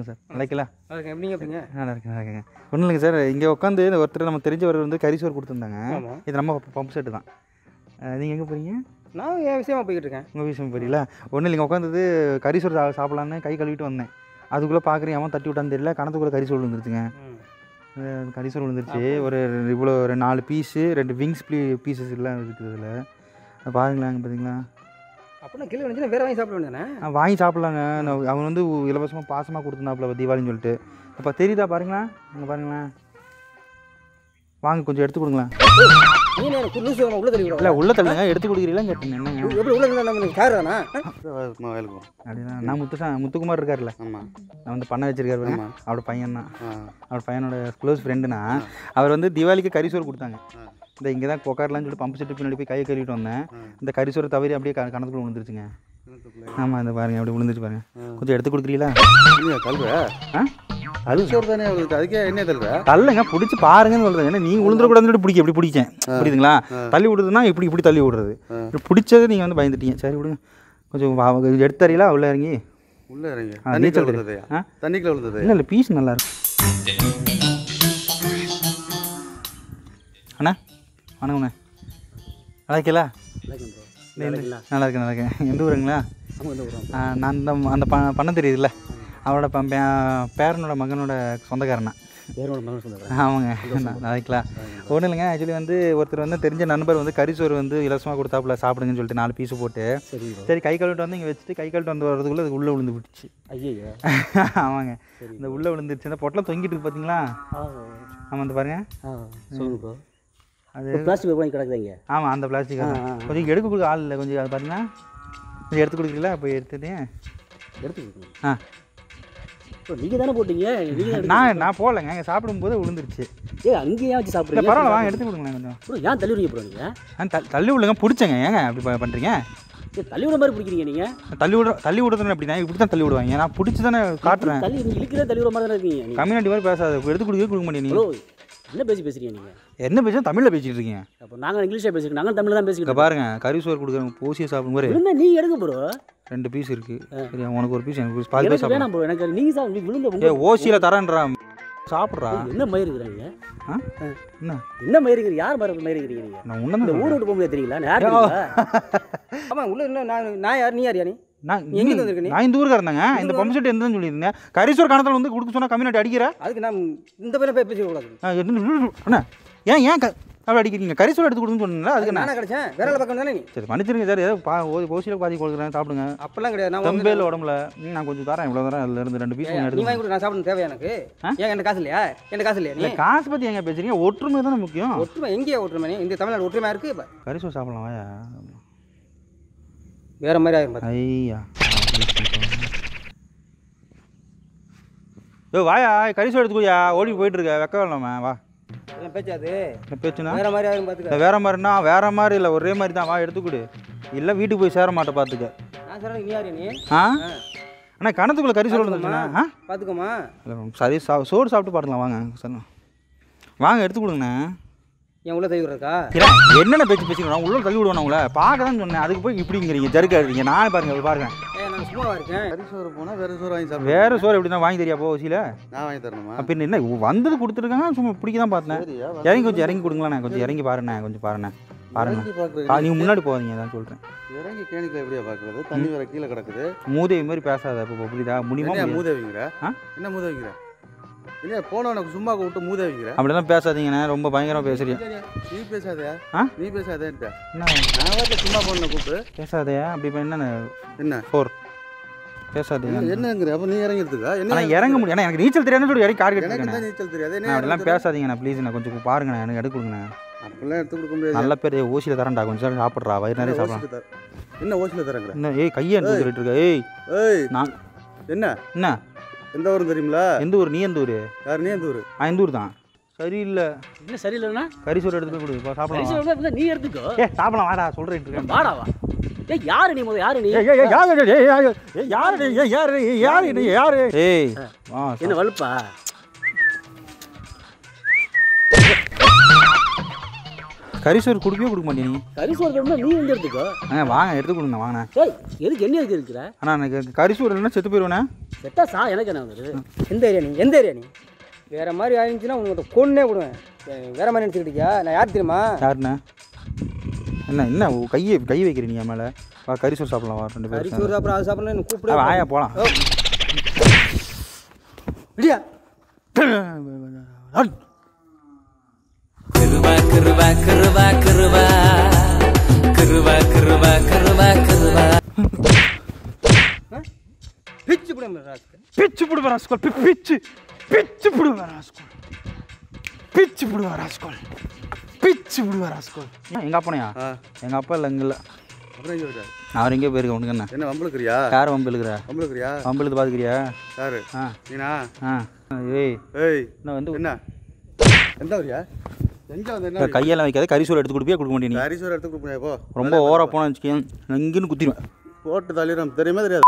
Sir. நல்லாக்கல? எப்படிங்க எப்படிங்க? நல்லா இருக்கேங்க. ஒன்றும் இல்லைங்க சார், இங்கே உட்காந்து ஒருத்தர் நம்ம தெரிஞ்சவர் வந்து கரிசோறு கொடுத்துருந்தாங்க. இது நம்ம பம்ப் செட்டு தான். நீங்கள் எங்கே போகிறீங்க? நான் என் விஷயமா போய்கிட்டு இருக்கேன். உங்கள் விஷயம் போகிறீங்களா? ஒன்றும் இல்லைங்க, உட்காந்தது கரிசோறு சாப்பிட்லான்னு கை கழுவிட்டு வந்தேன். அதுக்குள்ளே பார்க்குறேன் அவன் தட்டி விட்டான்னு தெரியல, கணத்துக்குள்ளே கரிசோறு விழுந்துருச்சுங்க. கரிசோறு விழுந்துருச்சு. ஒரு இவ்வளோ ஒரு 4 பீஸு 2 விங்ஸ் பீசஸ் எல்லாம் இருக்குது இதில். பாருங்களாங்க, பார்த்தீங்களா? அப்படின்னா கீழே வந்துச்சுன்னா வேறு வாங்கி சாப்பிட வேண்டியதானே? வாங்கி சாப்பிட்லாங்க. அவன் வந்து இலவசமாக பாசமாக கொடுத்துருந்தாப்புல தீபாவளின்னு சொல்லிட்டு. அப்போ தெரியுதா பாருங்களா? அங்கே பாருங்களேன், வாங்க கொஞ்சம் எடுத்து கொடுங்களேன். உள்ள தள்ளி இல்லை உள்ள தள்ளுங்க, எடுத்து கொடுக்குறீங்களா கேட்டீங்க. என்னங்க எப்படி உள்ள காரணா? அப்படின்னா நான் முத்துக்குமார் இருக்கார்ல, நான் வந்து பண்ண வச்சிருக்காரு, அவரோட பையன் தான். அவரோட பையனோட க்ளோஸ் ஃப்ரெண்டுனா. அவர் வந்து தீபாவளிக்கு கரிசோறு கொடுத்தாங்க. இந்த இங்கே தான் உட்காரலான்னு சொல்லிட்டு பம்பு செட்டு பின்னாடி போய் கையை கழுவிட்டு வந்தேன். இந்த கரிசோறு தவறி அப்படியே கணத்துக்குள்ள விழுந்துருச்சுங்க. ஆமாம், இந்த பாருங்க அப்படி விழுந்துச்சு பாருங்க. கொஞ்சம் எடுத்து கொடுக்குறீங்களா? கரிசோறு தானே அதுக்கே என்ன தள்ளுற? தள்ளுங்க, பிடிச்சி பாருங்கன்னு சொல்கிறேன். ஏன்னா நீங்கள் விழுந்துடக்கூடாதுன்னு சொல்லிட்டு பிடிக்க எப்படி பிடிச்சேன், புரியுதுங்களா? தள்ளி விடுறதுன்னா இப்படி தள்ளி விடுறது. பிடிச்சது நீங்கள் வந்து பயந்துட்டீங்க. சரி விடுங்க, கொஞ்சம் எடுத்து தரீங்களா? உள்ளே இறங்கி நீச்சல் தண்ணிக்குள்ள விழுந்தது. இல்லை பீஸ் நல்லா இருக்கும். அண்ணா வணக்கம்ண்ணே, நல்லா இருக்கீங்களா? நல்லா இருக்கேன். எந்த ஊருங்களா? நான் அந்த பண்ண தெரியுதுல்ல, அவரோட பேரனோட மகனோட சொந்தக்காரனா. ஆமாங்க, நல்லா இருக்கலாம். ஒன்றும் இல்லைங்க, ஆக்சுவலி வந்து ஒருத்தர் வந்து தெரிஞ்ச நண்பர் வந்து கரிசோறு வந்து இலவசமாக கொடுத்தாப்புல சாப்பிடுங்கன்னு சொல்லிட்டு 4 பீஸு போட்டு. சரி கை கழுவிட்டு வந்து இங்கே வச்சுட்டு கை கழுவிட்டு வந்து வரதுக்குள்ளே அது உள்ளே விழுந்து விட்டுச்சு. ஐயோ ஆமாங்க, இந்த உள்ளே விழுந்துருச்சு. இந்த பொட்டலாம் தொங்கிட்டு இருக்கு பார்த்தீங்களா? ஆமாம், இந்த பாருங்க. அது பிளாஸ்டிக் வாங்கி கிடக்குதுங்க. ஆமாம், அந்த பிளாஸ்டிக் கொஞ்சம் எடுக்க கொடுக்க ஆள் இல்லை. கொஞ்சம் அது பார்த்தீங்கன்னா கொஞ்சம் எடுத்து கொடுக்குறீங்களா? போய் எடுத்துட்டு எடுத்து கொடுக்கணும். நீங்கள் தானே போட்டீங்க? நான் போடலைங்க, இங்கே சாப்பிடும்போது விழுந்துருச்சு. அங்கேயே வச்சு சாப்பிடுங்க. பரவாயில்ல, வாங்க எடுத்து கொடுங்களேன் கொஞ்சம். ஏன் தள்ளி விடுங்க ப்ரோ? நீங்கள் தள்ளி விடுங்க, பிடிச்சங்க. ஏங்க அப்படி பண்ணுறீங்க? தள்ளி விட மாதிரி பிடிக்கிறீங்க நீங்கள். தள்ளி விடுறதுன்னு அப்படின்னா இப்படி தான் தள்ளி விடுவாங்க. நான் பிடிச்சி தானே காட்டுறேன். தள்ளி இழுக்கிற தள்ளி விட மாதிரி தானே இருக்கீங்க. கம்யூனிட்டி மாதிரி பேசாத, எடுத்து கொடுக்க மாட்டேங்க. நீங்கள் என்ன பேசுறீங்க? நீங்கள் என்ன பேசுகிறேன்? தமிழில் பேசிகிட்டு இருக்கீங்க. அப்போ நாங்கள் இங்கிலீஷில் பேசிக்கிறோம். நாங்கள் தமிழில் தான் பேசிக்கிட்டு பாருங்க. கரிசோறு கொடுக்குறவங்க போசியை சாப்பிடும்போது நீ எடுங்க ப்ரோ. 2 பீஸ் இருக்குது. சரியா, உனக்கு ஒரு பீஸ், எனக்கு பாதி பீஸ் வேணாம் ப்ரோ. எனக்கு நீங்கள் சாப்பிட்டு விழுந்த ஓசியில் தரேன்றா சாப்பிட்றா. என்ன மயிர் இருக்கிறாங்க? என்ன மயிர் இருக்கிறீங்க? யார் மயிர் இருக்கிறீங்க நீங்கள்? நான் உன்ன ஊரை விட்டு போக முடியாது தெரியுங்களா? ஆமாம், உள்ள இன்னும் நான் யார்? நீ யார்? நீ நான் இந்த ஊருக்கு இருந்தாங்க. இந்த பம்பு செட் எந்தன்னு சொல்லியிருந்தேன். கரிசோறு கணத்தில் வந்து கொடுக்க சொன்னால் கம்யூனிட்டி அடிக்கிற. அதுக்கு நான் இந்த பேரை பேசக்கூடாது. அண்ணா ஏன் அப்படி அடிக்கிறீங்க? கரிசோறு எடுத்து கொடுக்குன்னு சொன்னீங்களா? அதுக்கு நான் கிடைச்சேன். வேற பக்கம் தானே நீ? சரி மன்னிச்சிருங்க சார், ஏதோ ஓசியில் பாதி கொடுக்குறேன், சாப்பிடுங்க. அப்பெல்லாம் கிடையாது. நான் தம்பேல் உடம்புல நான் கொஞ்சம் தரேன், இவ்வளோ தரேன். அதில் இருந்து 2 பீஸ் நீ வாங்கி கொடு. நான் சாப்பிடணும் தேவை எனக்கு. ஏன் என் காசு இல்லையா? என் காசு இல்லையா? நீ காசு பற்றி எங்கே பேசுறீங்க? ஒற்றுமை தானே முக்கியம். ஒற்றுமை எங்கேயா ஒற்றுமை? இந்த தமிழ்நாடு ஒற்றுமையாக இருக்குது. கரிசோறு சாப்பிடலாம் வாயா. வேற மாதிரி ஆகும். ஐயா வாயா, கரிசோறு எடுத்துக்கோயா. ஓடி போயிட்டு இருக்க, வெக்க வேணாமா? வா. பேச்சாது பேச்சுனா வேற மாதிரி ஆகும். பார்த்துக்க. வேற மாதிரினா வேற மாதிரி இல்லை, ஒரே மாதிரி தான். வா எடுத்துக்கொடு. இல்லை வீட்டுக்கு போய் சேர மாட்டேன், பார்த்துக்க. நான் சொல்கிறேன். நீ யார்? நீ அண்ணா கணத்துக்குள்ளே கரிசோறு வந்துச்சுண்ணா. பார்த்துக்கோமா. சரி சோறு சாப்பிட்டு பாருங்களா? வாங்க சார், வாங்க எடுத்து கொடுங்கண்ணா. என் உள்ள தள்ளி விடுறக்கா? என்னென்ன பேசிக்கிறோம்? உள்ள தள்ளி விடுவானா? உங்களை பார்க்க தான் சொன்னேன். அதுக்கு போய் இப்படிங்கிறீங்க, ஜருக்கா இருக்கீங்க. நான் பாருங்க. நான் சும்மா இருக்கேன். கரிசோறு போனால் வேறு சோறு வாங்கி சாப்பிடு. வேறு சோறு எப்படி தான் வாங்கி தெரியா போசியில்? நான் வாங்கி தரணுமா? அப்போ என்ன வந்தது கொடுத்துருக்காங்க, சும்மா பிடிக்க தான் பார்த்தேன். கொஞ்சம் இறங்கி கொடுங்களேண்ணே. கொஞ்சம் இறங்கி பாருண்ணே. பாருங்க. நீங்கள் முன்னாடி போகாதீங்க, தான் சொல்கிறேன். இறங்கி கேணிக்கில் எப்படியா பார்க்குறது? தண்ணி வேற கீழே கிடக்குது. மூதேவி மாதிரி பேசாத. இப்போ புரியுதா? முடியுமா? மூதேவிங்கிற என்ன மூதேவிங்கிற? இல்லை போனவனுக்கு சும்மா கூப்பிட்டு மூதேவிங்கிற. அப்படிலாம் பேசாதீங்கண்ணே, ரொம்ப பயங்கரமாக பேசுறீங்க. நீ பேசாதே. நீ பேசாதே. என்ன நான் வீட்டில் சும்மா போன கூப்பிட்டு பேசாதே. அப்படி இப்போ என்ன 4 பேசாதீங்க. என்னங்கிற? அப்போ நீ இறங்கிடுதுக்கா? என்ன இறங்க முடியும்? ஏன்னா எனக்கு நீச்சல் தெரியாதுன்னு சொல்லி இறங்கி கார் எனக்கு தான் நீச்சல் தெரியாது. என்ன அப்படிலாம் பேசாதீங்கண்ணா ப்ளீஸ்ண்ணா. கொஞ்சம் பாருங்கண்ணா, எனக்கு எடுத்து கொடுங்கண்ணா. அப்படிலாம் எடுத்து கொடுக்க முடியாது. நல்ல பேர் ஓசியில் தரேன்டா. கொஞ்சம் சாப்பிட்றா, வயிறு நிறைய சாப்பிட்றா. என்ன ஓசியில் தரேங்கிற? என்ன கையை எடுத்து சொல்லிட்டு இருக்க? ஏய் நான் என்ன எந்த ஊர் தெரியுங்களா? எந்த ஊர்? நீ எந்த ஊர்? யார்? நீ எந்த ஊர்? இந்த ஊர் தான். சரியில்லை. என்ன சரியில்லைன்னா? கரிசோறு எடுத்து போய் கொடு, சாப்பிடலாம். நீ எடுத்துக்கோ. சாப்பிடலாம் வாடா, சொல்கிறேன் இருக்கேன். வாடாவா. யாரு நீ? யாரு நீ? யாரு? என்ன வலுப்பா? கரிசோறு கொடுக்கவே கொடுக்க மாட்டேன். நீ கரிசோறு நீ வந்து எடுத்துக்கோ. வாங்க எடுத்து கொடுங்க. வாங்க. எதுக்கு என்ன இருக்கிற? அண்ணா எனக்கு கரிசோறு இல்லைன்னா செத்து போயிடுவேண்ணே. செட்டா எனக்கு என்ன வந்துது? எந்த ஏரியா நீ வேற மாதிரி ஆயிருந்துச்சுன்னா உனக்கு கொன்னே விடுவேன். வேற மாதிரி நினச்சிக்கிட்டியா? நான் யார் தெரியுமா? யாருண்ணே? என்ன கை வைக்கிறீங்க என் மேலே? கறிசோறு சாப்பிடலாம், வா 2 பேரும். கறிசோறு சாப்பிட்றோம், அது சாப்பிட்றேன் கூப்பிடு. ஆயா போகலாம். இல்லையா? கிருவா கிருவா கிருவா கிருவா கிருவா கிருவா கிருவா கிருவா பிச்சு போடுவேன் ராஸ்கல். பிச்சு போடுவேன் ராஸ்கல். பிச்சு போடுவேன் ராஸ்கல். பிச்சு போடுவேன் ராஸ்கல். பிச்சு போடுவேன் ராஸ்கல். எங்கள் அப்பனையா? எங்கள் அப்பா இல்லை, இங்கே இல்லை. அப்புறம் எங்கே விட்டா? அவர் எங்கேயோ போயிருக்க. உனக்கு என்ன? என்ன வம்பளுக்குறியா? யார் வம்பளுக்குற? வம்பளுக்குறியா? வம்பளுக்கு பார்த்துக்கிறியா? யாரு? நீனா? ஏய் ஏய் நான் வந்து என்ன எந்த வரியா? எங்கே வந்து என்ன கையெல்லாம் வைக்காத. கறிசோறு எடுத்து கொடுப்பியா? கொடுக்க மாட்டேன். கறிசோறு எடுத்து கொடுப்பேன். போ. ரொம்ப ஓவராக போனேன்னு வச்சுக்கேன், நான் இங்கேன்னு குத்திடுவேன். போட்டு தள்ளிடும். தெரியுமா தெரியாது?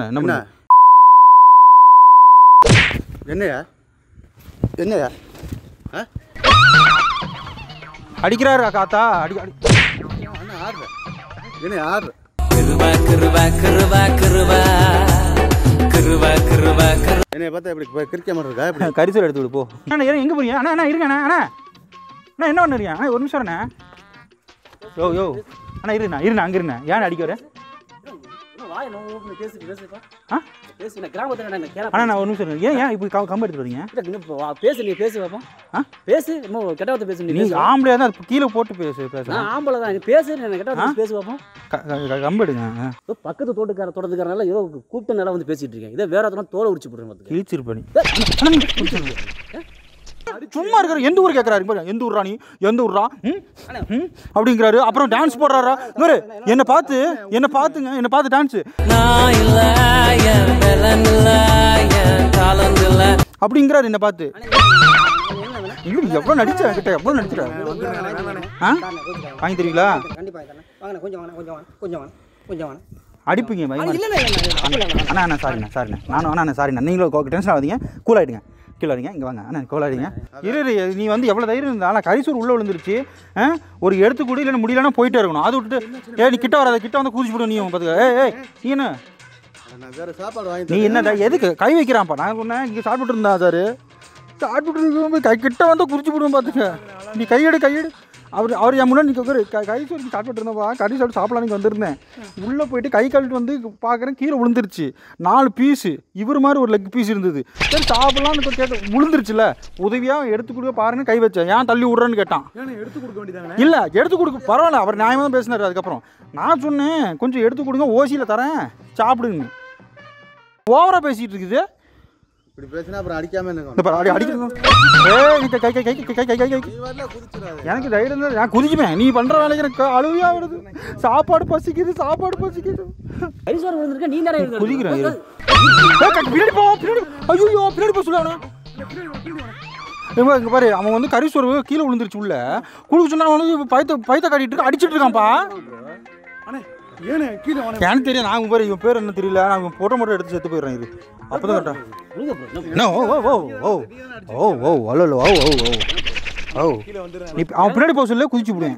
என்ன பண்ண? என்னையா என்னையா அடிக்கிறாரு காத்தா. என்ன ஆடுற? என்ன ஆடுற? கிருவா கிருவா கிருவா கிருவா கிருவா கிருவா கிருவா. என்னைய பார்த்தா எப்படி கிரிக்க மாதிரி இருக்கா? எப்படி கறிசோறு எடுத்து விடு போ. அண்ணா எங்கே போறீங்க? அண்ணா இருக்கேண்ணா. அண்ணா என்ன பண்ணுறீங்க? ஒரு நிமிஷம் அண்ணா. யோ அண்ணா இருண்ணா அங்கே இருண்ணா. ஏன் அடிக்க வரேன்? அண்ணா நான் ஒரு நிமிஷம். ஏன் இப்படி கம்பு எடுத்துட்டு வரீங்க? பேசு பார்ப்போம். பேசு கெட்ட வார்த்தை பேசு. நீ ஆம்பளையா தான் கீழே போட்டு பேச. ஆம்பளை தான் பேசு. கெட்ட வார்த்தை பேசு பார்ப்போம். கம்பு எடுங்க. பக்கத்து தோட்டத்துக்காரனால ஏதோ கூப்பிட்ட நேரம் வந்து பேசிட்டு இருக்கேன். இதே வேற ஒருத்தன தோலை உரிச்சு போடுறேன். கிழிச்சிருப்பேன். சும்மா இருக்காரு. எந்த ஊர் கேட்கறாரு? எந்த ஊர்ரா நீ? எந்த ஊர்ரா அப்படிங்கிறாரு. அப்புறம் டான்ஸ் போடுறாரா? என்னை பார்த்து டான்ஸ் அப்படிங்கிறாரு. என்னை பார்த்து எவ்வளோ நடிச்சேன் கிட்ட, எவ்வளோ நடிச்சிட்டேன். வாங்கி தருவீங்களா? அடிப்பீங்க அண்ணா. சாரிண்ணா. நீங்களும் டென்ஷன் ஆகாதீங்க. கூல் ஆகிடுங்க. கீழே வரீங்க. இங்கே வாங்க அண்ணா. கோல் ஆகிடுங்க. நீ வந்து எவ்வளோ தைரியம் இருந்தா? ஆனால் கறிசோறு உள்ளே விழுந்துருச்சு. ஒரு எடுத்து கூட இல்லைன்னா முடியலன்னா போயிட்டே இருக்கணும். அதை விட்டுட்டு நீ கிட்ட வராத. கிட்ட வந்து குதிச்சு போடும். நீ பார்த்துக்க. நீ என்ன சாப்பாடு நீ என்ன எதுக்கு கை வைக்கிறான்ப்பா? நான் சொன்னேன் இங்கே சாப்பிட்டு இருந்தா சார். சாப்பிட்டு கை கிட்ட வந்து குறிச்சு போடுவோம். பார்த்துக்க. நீ கையெடு. அவர் என் முன்னாடி கறிசோறு சாப்பிட்டு இருந்தப்பா. கறிசோறு சாப்பிடலான்னு வந்திருந்தேன். உள்ளே போயிட்டு கை கழுவிட்டு வந்து பார்க்குறேன், கீழே விழுந்துருச்சு 4 பீஸு. இவர் மாதிரி ஒரு லெக் பீஸ் இருந்தது. சரி சாப்பிட்லான்னு கேட்டு விழுந்துருச்சுல. உதவியாக எடுத்து கொடுக்க பாருன்னு கை வச்சேன். ஏன் தள்ளி விட்றேன்னு கேட்டான். எடுத்து கொடுக்க வேண்டியதானே? இல்லை எடுத்து கொடுக்க பரவாயில்ல. அவர் நியாயமாக தான் பேசினார். அதுக்கப்புறம் நான் சொன்னேன் கொஞ்சம் எடுத்து கொடுங்க, ஓசியில் தரேன் சாப்பிடுங்க. ஓவராக பேசிகிட்டு இருக்குது. இப்படி பேசினா அப்புறம் அடிக்காம எனக்கு தைரியம் தான். நான் குதிச்சுப்பேன். நீ பண்ற வேலைக்கு எனக்கு அழுவியா வருது. சாப்பாடு பசிக்குது. குதிக்கிறேன். பின்னாடி போ சொல்லுவானா? இங்கே பாரு, அவன் வந்து கறிசோறு கீழே விழுந்துருச்சு. உள்ள குடுக்க சொன்னா அவன் வந்து பைத்த காட்டிட்டு இருக்க, அடிச்சுட்டு இருக்கான்ப்பா. எனக்கு தெரியும். நான் பாரு இவன் பேர் என்ன தெரியல. நான் போட்டோ மட்டும் எடுத்து செத்து போயிடுறேன். இது அப்பதான் கரெக்டா. அவன் பின்னாடி போக சொல்ல குதிச்சு போடுவேன்.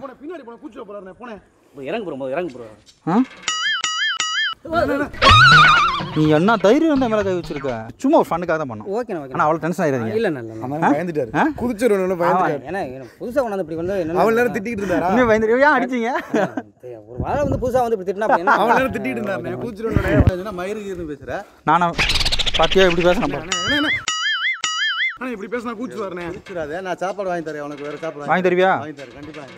நீ என்ன தைரியம் இருந்தா மேலே கை வச்சிருக்க? சும்மா ஒரு ஃபண்ணுக்காக தான் பண்ணோம். ஓகே. ஆனால் அவ்வளோ டென்ஷன் ஆயிடாதீங்க. இல்லை பயந்துட்டாரு. குதிச்சிருவோம். புதுசாக கொண்டாந்து இப்படி வந்து அவள் நேரம் திட்டிக்கிட்டு இருந்தாரா? பயந்துட்டு ஏன் அடிச்சிங்க? ஒரு வாழை வந்து புதுசாக வந்து இப்படி திட்டினா அவள் நேரம் திட்டிக்கிட்டு இருந்தாரு. குதிச்சிருவோம். மயிறு பேசுகிறேன். நானா பாத்தியா இப்படி பேசுறேன்? இப்படி பேசினா கூச்சு வரேன். நான் சாப்பாடு வாங்கி தரேன். உனக்கு வேற சாப்பாடு வாங்கி தருவியா?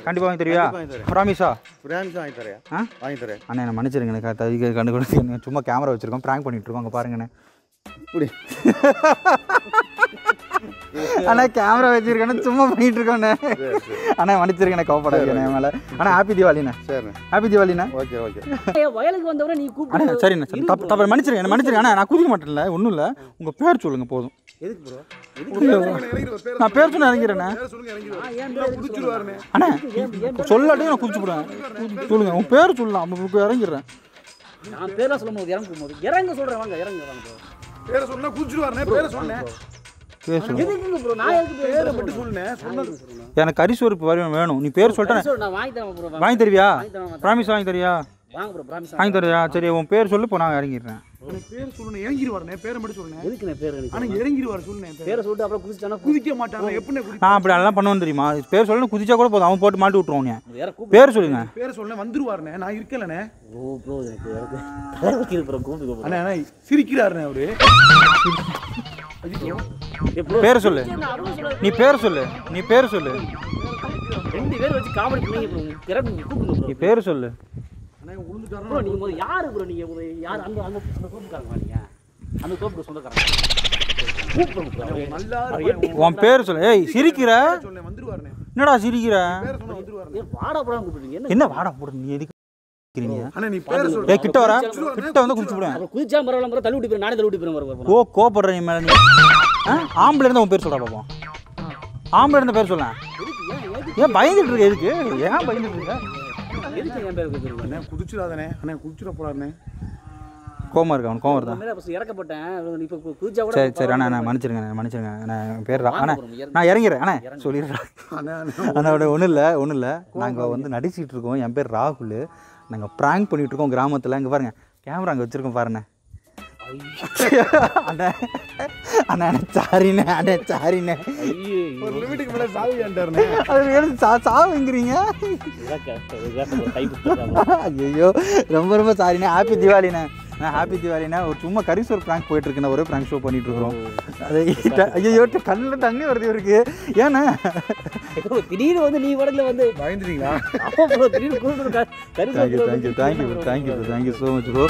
கண்டிப்பா வாங்கி தருவியா? ப்ராமிஸா? வாங்கி தரேன். வாங்கி தரேன். அண்ணா என்ன மன்னிச்சிருங்க. எனக்கு கண்டுபிடிச்சு சும்மா கேமரா வச்சிருக்கோம், பிராங்க் பண்ணிட்டு இருக்கோம். அங்கே பாருங்கண்ணே. அண்ணா கேமரா வச்சிருக்கேன்னு சும்மா பண்ணிட்டு இருக்கோண்ணே. அண்ணா மன்னிச்சிருக்கேன். கோவப்படாதீங்க என் மேலே. அண்ணா ஹாப்பி தீபாவளிண்ணே. சரிண்ணே. ஹாப்பி தீபாவளிண்ணே. ஓகே. வயலுக்கு வந்தவரை நீ அண்ணா சரிண்ணே. தப்பு மன்னிச்சிருக்கேன். அண்ணா நான் குதிக்க மாட்டேன். இல்லை ஒன்றும் இல்லை. உங்கள் பேர் சொல்லுங்க போதும். நான் பேர் சொன்ன இறங்கிறேண்ணே. அண்ணா சொல்லாட்டி நான் குதிச்சு போடுவேன். சொல்லுங்க உன் பேர் சொல்லலாம். இறங்கிடுறேன். நான் பேரெல்லாம் சொல்லும் போது இறங்க சொல்கிறேன். வாங்க இறங்க. பேரை சொன்னா குதிச்சுடுவாருண்ணே. பேரை சொன்னேன். எனக்கு கறிசோறு வேணும். நீ பேர் சொல்லிட்டேன். வாங்கி தருவியா? ப்ராமிஸ் வாங்கி தருவியா? வாங்கி தருவியா? சரி உன் பேர் சொல்லு. இப்போ நான் இறங்கிடுறேன். பேர் சொல்லுண்ணே, இறங்கிடுவாருண்ணே, பேரை மட்டும் சொல்லுண்ணே. எதுக்கு நான் பேர் ஆனா இறங்கிடுவாரு சொல்லுண்ணே. பேரை சொல்லிட்டு அப்புறம் குதிச்சிட்டானா குதிக்க மாட்டாங்க, எப்படிண்ணே குதி? நான் அப்படி அதெல்லாம் பண்ணுவேன் தெரியுமா? பேர் சொல்லணும், குதிச்சா கூட போதும், அவன் போட்டு மாட்டி விட்ருவான். வேற பேர் சொல்லுங்க. பேரை சொல்லுண்ணே, வந்துருவாருண்ணே, நான் இருக்கலண்ணே. ஓ ப்ரோ எனக்கு தலை வலிக்குது ப்ரோ, கூப்பிடுங்க ப்ரோ. அண்ணா அண்ணா சிரிக்கிறாருண்ணே அவரு. பேர் சொல்லு, நீ பேர் சொல்லு, நீ பேர் சொல்லு, 2 பேர் வச்சு காமெடி பண்ணீங்க ப்ரோ. கூப்பிடுங்க ப்ரோ. நீ பேர் சொல்லு. அண்ணா உளுந்துட்டாருண்ணா. ப்ரோ நீங்க முதல்ல யாரு ப்ரோ? நீங்க யார்? அந்த அந்த அந்த தோப்புக்காரங்க நீங்க, அந்த தோப்புக்கு சொந்தக்காரங்க. கூப்பிடுங்க ப்ரோ. நல்லா உன் பேர் சொல்லு. ஏய் சிரிக்கிற, சொல்லுண்ணே, வந்துருவாருண்ணே. என்னடா சிரிக்கிற? பேரை சொன்னா வந்துருவாருண்ணே. வாடா ப்ரோ கூப்பிடுறீங்க. என்ன வாடா போடு, நீ எதுக்கு சிரிக்கிறீங்க? அண்ணா நீ பேரை சொல்லு. ஏய் கிட்ட வர, கிட்ட வந்து குடிச்சு விடுவேன். அப்புறம் குதிச்சா பரவாயில்ல ப்ரோ, தள்ளி விட்டு போயிரு. நானே தள்ளி விட்டு போயிரு ப்ரோ. கோபப்படுற நீ மேல. நீ ஆம்பளை இருந்தா உன் பேர் சொல்றா பாப்போம். ஆம்பளை இருந்த பேர் சொல்ல. ஏன் பயந்துட்டு இருக்க? எதுக்கு? ஏன் பயந்துட்டு இருக்க? எதுக்கு என் பேர் கூப்பிடுறீங்க? அண்ணா குதிச்சிடாதண்ணே, அண்ணா குதிச்சிட போறாருண்ணே. கோவமா இருக்கா? அவன் கோவம் வருதா? நான் ஃபர்ஸ்ட் இறக்கப்பட்டேன். இப்போ குதிச்சா கூட சரி சரி அண்ணா, நான் மன்னிச்சிருங்க. நான் பேர் அண்ணா, நான் இறங்கிறேன் அண்ணா, சொல்லிடுறேன். அண்ணா அண்ணா ஒன்றும் இல்லை, நாங்கள் வந்து நடிச்சிட்டு இருக்கோம். என் பேர் ராகுல். நாங்கள் ப்ராங்க் பண்ணிகிட்டு இருக்கோம் கிராமத்தில். இங்கே பாருங்கள், கேமரா அங்கே வச்சுருக்கோம் பாருண்ணே. அண்ணா அண்ணா சாரிண்ணே, அண்ணே சாரிண்ணே. ஒரு லிமிட்டுக்கு மேலே சாவி வேண்டாருண்ணே. அது சாவுங்கிறீங்க. ஐயோ ரொம்ப சாரிண்ணே. ஹாப்பி தீபாவளிண்ணே. ஹாப்பி தீபாவளிண்ணே. ஒரு சும்மா கரிசோர் ப்ராங்க் போயிட்டு இருக்குண்ணா, ஒரே ப்ராங்க் ஷோ பண்ணிட்டு இருக்கிறோம். அது ஐயோ கண்ணில் தண்ணி வருது இருக்கு. ஏண்ணே திடீர்னு வந்து நீ வடல வந்து பயந்துட்டீங்களா? அப்போ திடீர்னு கூப்பிட்டு தேங்க்யூ ஸோ மச் ப்ரோ.